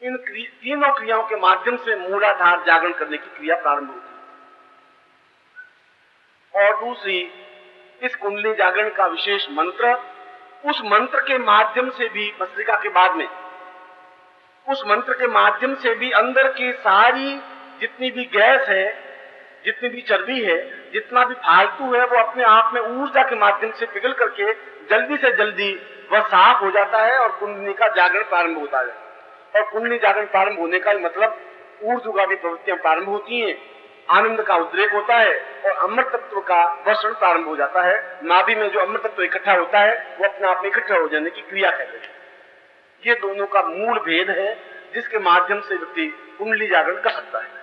इन तीनों क्रियाओं के माध्यम से मूलाधार जागरण करने की क्रिया प्रारंभ होती है। और दूसरी, इस कुंडली जागरण का विशेष मंत्र, उस मंत्र के माध्यम से भी भस्त्रिका के बाद में, उस मंत्र के माध्यम से भी अंदर की सारी जितनी भी गैस है, जितनी भी चर्बी है, जितना भी फालतू है, वो अपने आप में ऊर्जा के माध्यम से पिघल करके जल्दी से जल्दी वह साफ हो जाता है और कुंडली का जागरण प्रारंभ होता है। और कुंडली जागरण प्रारंभ होने का मतलब ऊर्ध्वगामी प्रवृत्तियां प्रारंभ होती हैं, आनंद का उद्रेक होता है और अमृत तत्व का वर्षण प्रारंभ हो जाता है। नाभि में जो अमृत तत्व इकट्ठा होता है वो अपने आप में इकट्ठा हो जाने की क्रिया कहते हैं। ये दोनों का मूल भेद है जिसके माध्यम से व्यक्ति कुंडली जागरण कर सकता है।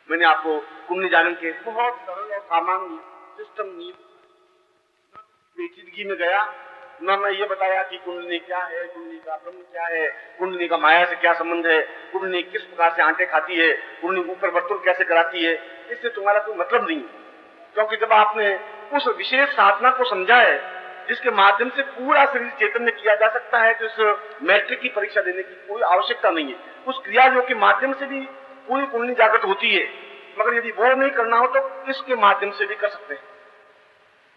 मैंने आपको कुंडली जागरण के बहुत सरल और सामान्य सिस्टम पेचीदगी में गया न मैं ये बताया कि कुंडली क्या है, कुंडली का ब्रह्म क्या है, कुंडली का माया से क्या संबंध है, कुंडली किस प्रकार से आंटे खाती है, कुंडली ऊपर वर्तुल कैसे कराती है। इससे तुम्हारा कोई मतलब नहीं, क्योंकि जब आपने उस विशेष साधना को समझा है जिसके माध्यम से पूरा शरीर चैतन्य किया जा सकता है, तो इस मैट्रिक की परीक्षा देने की कोई आवश्यकता नहीं है। उस क्रिया योग के माध्यम से भी पूरी कुंडली जागृत होती है, मगर यदि वो नहीं करना हो तो इसके माध्यम से भी कर सकते हैं।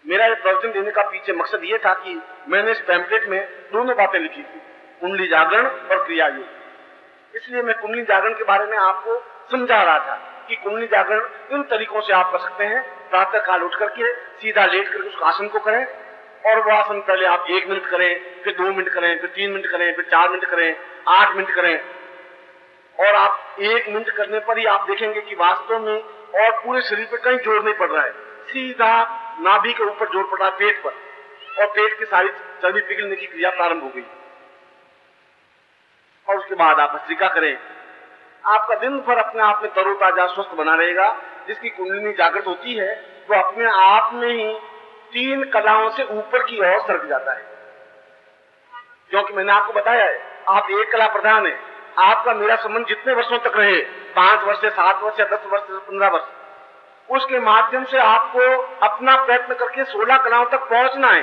मेरा ये प्रवचन देने का पीछे मकसद ये था कि मैंने इस पैम्पलेट में दोनों बातें लिखी थी, कुंडली जागरण और क्रिया योग। इसलिए मैं कुंडली जागरण के बारे में आपको समझा रहा था कि कुंडली जागरण इन तरीकों से आप कर सकते हैं। प्रातः काल उठ करके सीधा लेट करके उस आसन को करें, और वो आसन पहले आप 1 मिनट करें, फिर 2 मिनट करें, फिर 3 मिनट करें, फिर 4 मिनट करें, 8 मिनट करें। और आप 1 मिनट करने पर ही आप देखेंगे कि वास्तव में और पूरे शरीर पर कहीं जोर नहीं पड़ रहा है, सीधा नाभि के ऊपर जोर पड़ रहा है, पेट पर, और पेट की सारी चर्बी पिघलने की क्रिया प्रारंभ हो गई। और उसके बाद आप भस्त्रिका करें। आपका दिन भर अपने आप में तरोताजा स्वस्थ बना रहेगा। जिसकी कुंडली जागृत होती है वो अपने आप में ही 3 कलाओं से ऊपर की ओर सरक जाता है। क्योंकि मैंने आपको बताया है, आप एक कला प्रधान है। आपका मेरा संबंध जितने वर्षों तक रहे, 5 वर्ष से 7 वर्ष या 10 वर्ष से 15 वर्ष, उसके माध्यम से आपको अपना प्रयत्न करके 16 कलाओं तक पहुंचना है।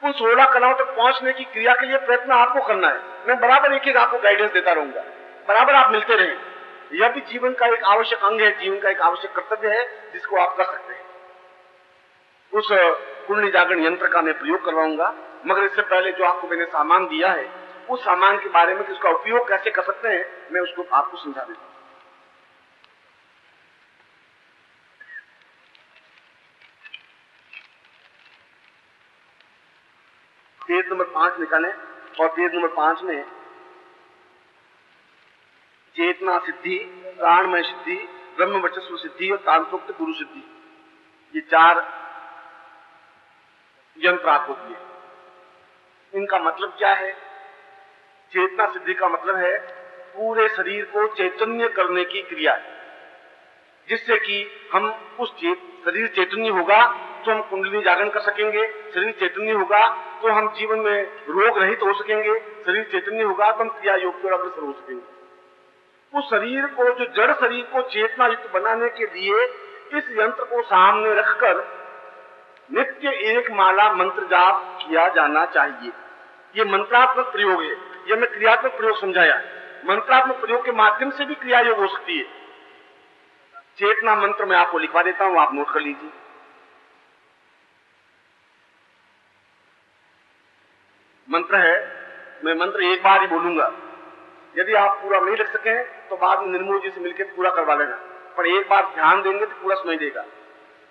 उन 16 कलाओं तक पहुंचने की क्रिया के लिए प्रयत्न आपको करना है। मैं बराबर एक आपको गाइडेंस देता रहूंगा, बराबर आप मिलते रहें। यह भी जीवन का एक आवश्यक अंग है, जीवन का एक आवश्यक कर्तव्य है जिसको आप कर सकते हैं। उस कुंडली जागरण यंत्र का मैं प्रयोग करवाऊंगा, मगर इससे पहले जो आपको मैंने सामान दिया है उस सामान के बारे में, उसका उपयोग कैसे कर सकते हैं, मैं उसको आपको समझा देता हूं। पेज नंबर 5 निकालें और पेज नंबर 5 में चेतना सिद्धि, प्राणमय सिद्धि, ब्रह्म वर्चस्व सिद्धि और तांत्रोक्त गुरु सिद्धि, ये 4 यंत्र आपको दिए। इनका मतलब क्या है? चेतना सिद्धि का मतलब है पूरे शरीर को चैतन्य करने की क्रिया, जिससे कि हम उस शरीर चैतन्य होगा तो हम कुंडली जागरण कर सकेंगे। शरीर चैतन्य होगा तो हम जीवन में रोग रहित हो सकेंगे। शरीर चैतन्य होगा तो हम क्रिया योग की ओर अग्रसर हो सकेंगे। उस शरीर को, जो जड़ शरीर को चेतना युक्त बनाने के लिए इस यंत्र को सामने रखकर नित्य 1 माला मंत्र जाप किया जाना चाहिए। ये मंत्रात्मक प्रयोग है, यह मैं क्रियात्मक प्रयोग समझाया। मंत्रात्मक प्रयोग के माध्यम से भी क्रिया योग हो सकती है। चेतना मंत्र मैं आपको लिखवा देता हूं, आप नोट कर लीजिए। मंत्र है, मैं मंत्र एक बार ही बोलूंगा, यदि आप पूरा नहीं लिख सके तो बाद में निर्मोल जी से मिलकर पूरा करवा लेना, पर एक बार ध्यान देंगे तो पूरा सुनाई देगा।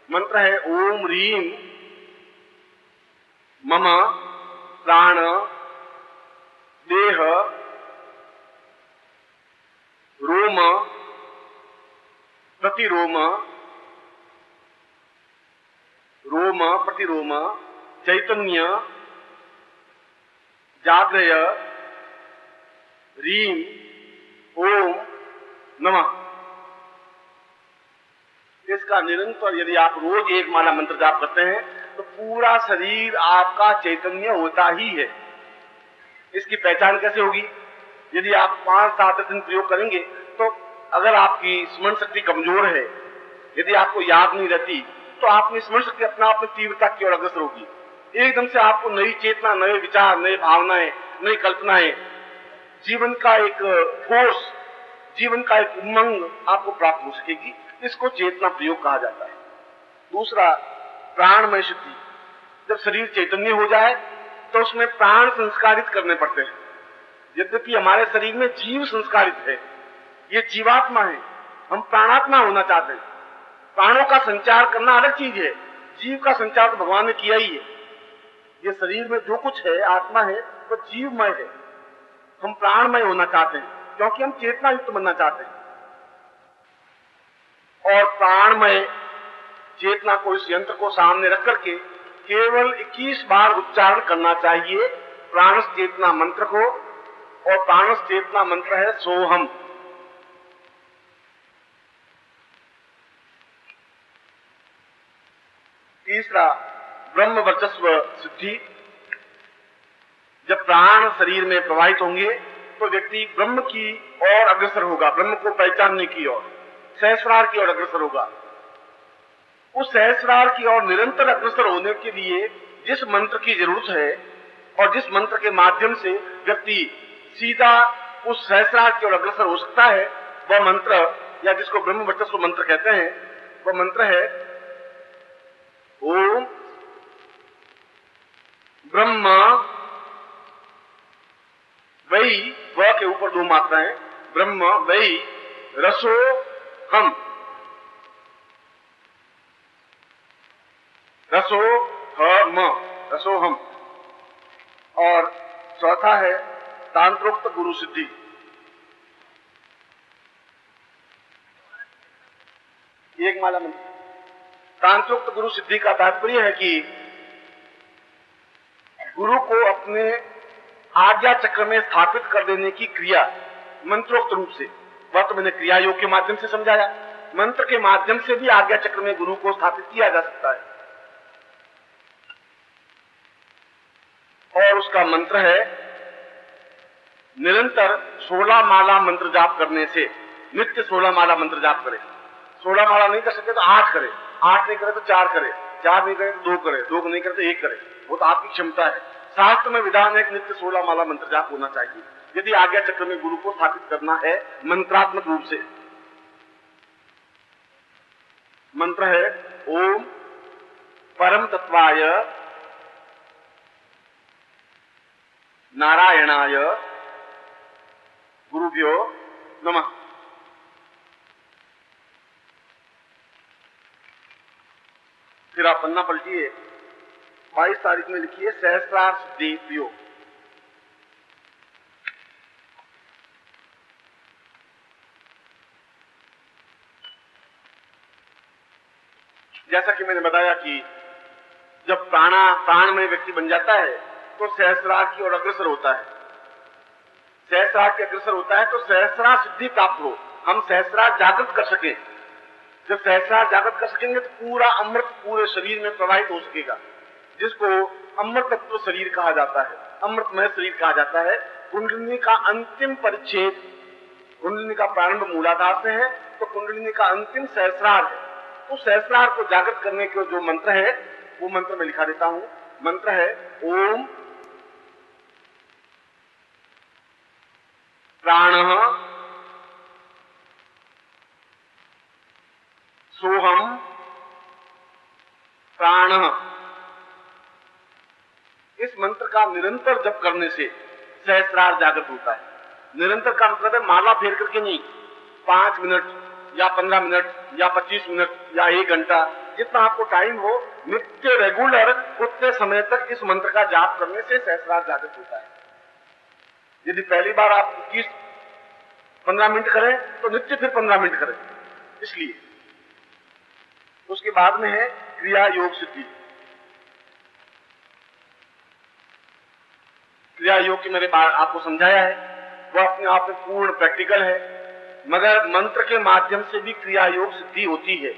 मंत्र है ओम रीम मम प्राण देह रोम प्रतिरोम रोम प्रतिरोम चैतन्य जाग्रय रीम ओम नमः। इसका निरंतर यदि आप रोज 1 माला मंत्र जाप करते हैं तो पूरा शरीर आपका चैतन्य होता ही है। इसकी पहचान कैसे होगी? यदि आप 5-7 दिन प्रयोग करेंगे तो अगर आपकी स्मरण शक्ति कमजोर है, यदि आपको याद नहीं रहती, तो आपकी स्मरण शक्ति अपने आप में तीव्रता की ओर अग्रसर होगी। एकदम से आपको नई चेतना, नए विचार, नए भावनाएं, नई कल्पनाएं जीवन का एक फोर्स, जीवन का एक उमंग आपको प्राप्त हो सकेगी। इसको चेतना प्रयोग कहा जाता है। दूसरा, प्राणमय शुद्धि। जब शरीर चैतन्य हो जाए तो उसमें प्राण संस्कारित करने पड़ते हैं। यद्यपि हमारे शरीर में जीव संस्कारित है, ये जीवात्मा है, हम प्राणात्मा होना चाहते हैं। प्राणों का संचार करना अलग चीज है, जीव का संचार तो भगवान ने किया ही है। ये शरीर में जो कुछ है, आत्मा है, वो जीवमय है। हम प्राणमय होना चाहते हैं क्योंकि हम चेतना युक्त बनना चाहते हैं। और प्राणमय चेतना को, इस यंत्र को सामने रख करके केवल 21 बार उच्चारण करना चाहिए प्राणस चेतना मंत्र को। और प्राणस चेतना मंत्र है सोहम। तीसरा, ब्रह्म वर्चस्व सिद्धि। जब प्राण शरीर में प्रवाहित होंगे तो व्यक्ति ब्रह्म की ओर अग्रसर होगा, ब्रह्म को पहचानने की ओर, सहस्रार की ओर अग्रसर होगा। उस सहस्रार की ओर निरंतर अग्रसर होने के लिए जिस मंत्र की जरूरत है और जिस मंत्र के माध्यम से व्यक्ति सीधा उस सहस्रार की ओर अग्रसर हो सकता है, वह मंत्र, या जिसको ब्रह्म वर्चस्व मंत्र कहते हैं, वह मंत्र है ओम ब्रह्म वही, व के ऊपर 2 मात्राएं, ब्रह्म वही रसो हम, रसो हम, रसो हम। और चौथा है तांत्रोक्त गुरु सिद्धि। एक माला मंत्र। तांत्रोक्त गुरु सिद्धि का तात्पर्य है कि गुरु को अपने आज्ञा चक्र में स्थापित कर देने की क्रिया मंत्रोक्त रूप से, वह तो मैंने क्रिया योग के माध्यम से समझाया, मंत्र के माध्यम से भी आज्ञा चक्र में गुरु को स्थापित किया जा सकता है। और उसका मंत्र है निरंतर 16 माला मंत्र जाप करने से, नित्य 16 माला मंत्र जाप करे। 16 माला नहीं कर सकते तो 8 करे, 8 नहीं करे तो 4 करे, 4 नहीं करे तो 2 करे, 2 नहीं करे तो 1 करे, वो तो आपकी क्षमता है। शास्त्र में विधान है कि नित्य 16 माला मंत्र जाप होना चाहिए यदि आज्ञा चक्र में गुरु को स्थापित करना है मंत्रात्मक रूप से। मंत्र है ओम परम तत्वाय नारायणाय गुरुभ्यो नमः। फिर आप पन्ना पलटिए, 22 तारीख में लिखिए सहस्रार सिद्धि प्रयोग। जैसा कि मैंने बताया कि जब प्राण में व्यक्ति बन जाता है तो सहस्रार की ओर अग्रसर होता है। सहस्रार के अग्रसर होता है तो सहस्रार सिद्धि प्राप्त हो, हम सहस्रार जागृत कर सके। जब सहस्रार जागृत कर सकेंगे तो पूरा अमृत पूरे शरीर में प्रवाहित हो सकेगा, जिसको अमृत तत्व शरीर कहा जाता है, अमृतमय शरीर कहा जाता है। कुंडलिनी का अंतिम परिच्छेद, कुंडलिनी का प्रारंभ मूलाधार से है तो कुंडलिनी का अंतिम सहस्रार है। तो सहस्रार को जागृत करने के जो मंत्र है वो मंत्र में लिखा देता हूं। मंत्र है ओम प्राणः सोहम प्राणः। इस मंत्र का निरंतर जप करने से सहस्रार जागृत होता है। निरंतर का मतलब है माला फेर करके नहीं, 5 मिनट या 15 मिनट या 25 मिनट या 1 घंटा, जितना आपको टाइम हो, नित्य रेगुलर उतने समय तक इस मंत्र का जाप करने से सहस्रार जागृत होता है। यदि पहली बार आप 15 मिनट करें तो नित्य फिर 15 मिनट करें। इसलिए उसके बाद में है क्रिया योग सिद्धि। क्रिया योग की मैंने आपको समझाया है, वह अपने आप में पूर्ण प्रैक्टिकल है, मगर मंत्र के माध्यम से भी क्रिया योग सिद्धि होती है।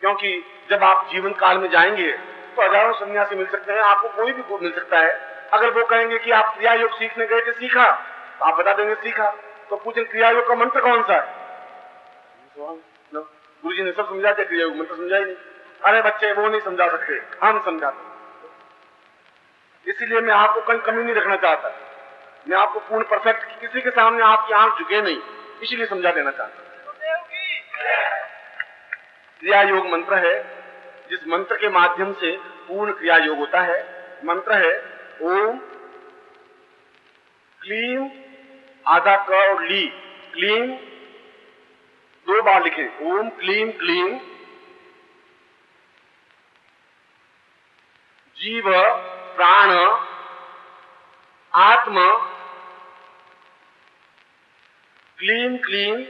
क्योंकि जब आप जीवन काल में जाएंगे तो हजारों सन्यासी मिल सकते हैं, आपको कोई भी मिल सकता है। अगर वो कहेंगे कि आप क्रिया योग सीखने गए थे, सीखा, तो आप बता देंगे सीखा, तो पूछें क्रिया योग का मंत्र कौन सा है? गुरु जी ने सब समझा दिया, क्रिया योग मंत्र समझा ही नहीं। अरे बच्चे वो नहीं समझा सकते, हम समझाते। इसीलिए मैं आपको कहीं कमी नहीं रखना चाहता। मैं आपको पूर्ण परफेक्ट, किसी के सामने आपकी आंख झुके नहीं, इसीलिए समझा देना चाहता हूं। क्रिया योग मंत्र है, जिस मंत्र के माध्यम से पूर्ण क्रिया योग होता है। मंत्र है ओम क्लीम, आधा क और ली, क्लीम 2 बार लिखें, ओम क्लीम क्लीम, जीव प्राण आत्मा क्लीम क्लीम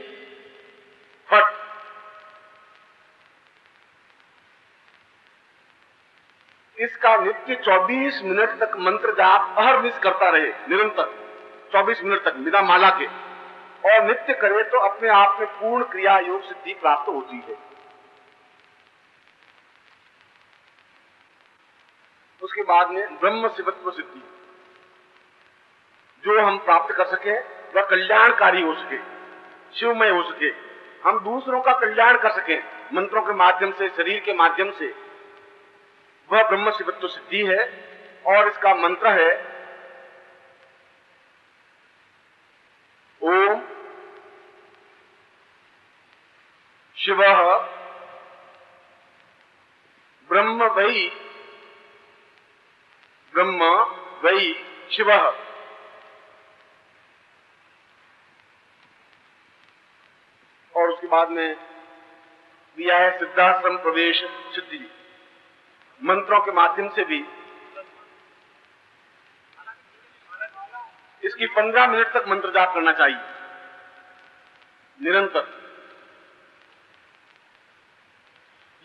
फट। इसका नित्य 24 मिनट तक मंत्र जाप अहर्निश करता रहे, निरंतर 24 मिनट तक बिना माला के, और नित्य करे तो अपने आप में पूर्ण क्रिया योग सिद्धि प्राप्त होती है। उसके बाद में ब्रह्म शिवत्व सिद्धि, जो हम प्राप्त कर सके वह कल्याणकारी हो सके, शिवमय हो सके, हम दूसरों का कल्याण कर सके मंत्रों के माध्यम से, शरीर के माध्यम से, वह ब्रह्म शिवत्व सिद्धि है। और इसका मंत्र है ओम शिवः ब्रह्म वै, ब्रह्म वै शिवः। और उसके बाद में दिया है सिद्धाश्रम प्रवेश सिद्धि, मंत्रों के माध्यम से भी इसकी 15 मिनट तक मंत्र जाप करना चाहिए निरंतर।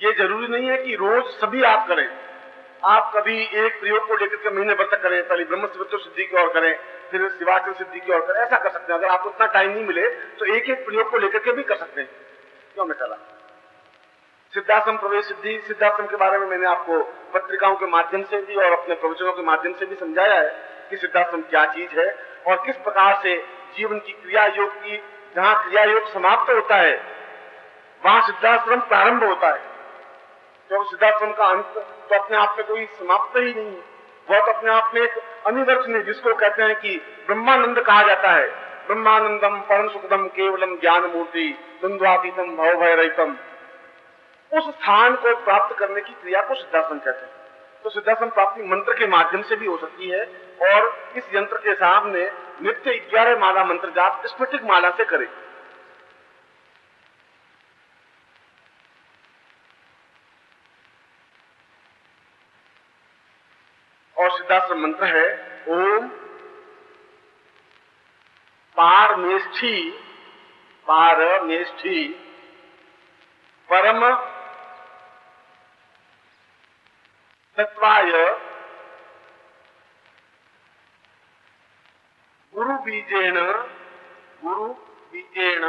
ये जरूरी नहीं है कि रोज सभी आप करें, आप कभी एक प्रयोग को लेकर के महीने भर तक करें, पहले ब्रह्म शिवत्व सिद्धि की ओर करें, फिर शिवाचल सिद्धि की ओर करें, ऐसा कर सकते हैं। अगर आपको इतना टाइम नहीं मिले तो एक एक प्रयोग को लेकर के भी कर सकते हैं, क्यों मैं चला। सिद्धाश्रम प्रवेश सिद्धि, सिद्धाश्रम के बारे में मैंने आपको पत्रिकाओं के माध्यम से भी और अपने प्रवचनों के माध्यम से भी समझाया है कि सिद्धाश्रम क्या चीज है और किस प्रकार से जीवन की क्रिया योग की, जहां क्रिया योग समाप्त होता है वहां सिद्धाश्रम प्रारंभ होता है। तो सिद्धाश्रम का अंत तो अपने आप में कोई समाप्त ही नहीं है, वह तो अपने आप में एक अनिवर्चनीय, जिसको कहते हैं कि ब्रह्मानंद कहा जाता है, ब्रह्मानंदम परम सुखदम केवलम ज्ञान मूर्ति द्वंद्वातीतम भव भय रहितम, उस स्थान को प्राप्त करने की क्रिया को सिद्धाश्रम कहते हैं। तो सिद्धाश्रम प्राप्ति मंत्र के माध्यम से भी हो सकती है, और इस यंत्र के सामने नित्य 11 माला मंत्र जाप स्फटिक माला से करें। और सिद्धाश्रम मंत्र है ओम पारमेष्ठी, पारमेष्ठी परम तत्वाय गुरु बीजेन, गुरु बीजेन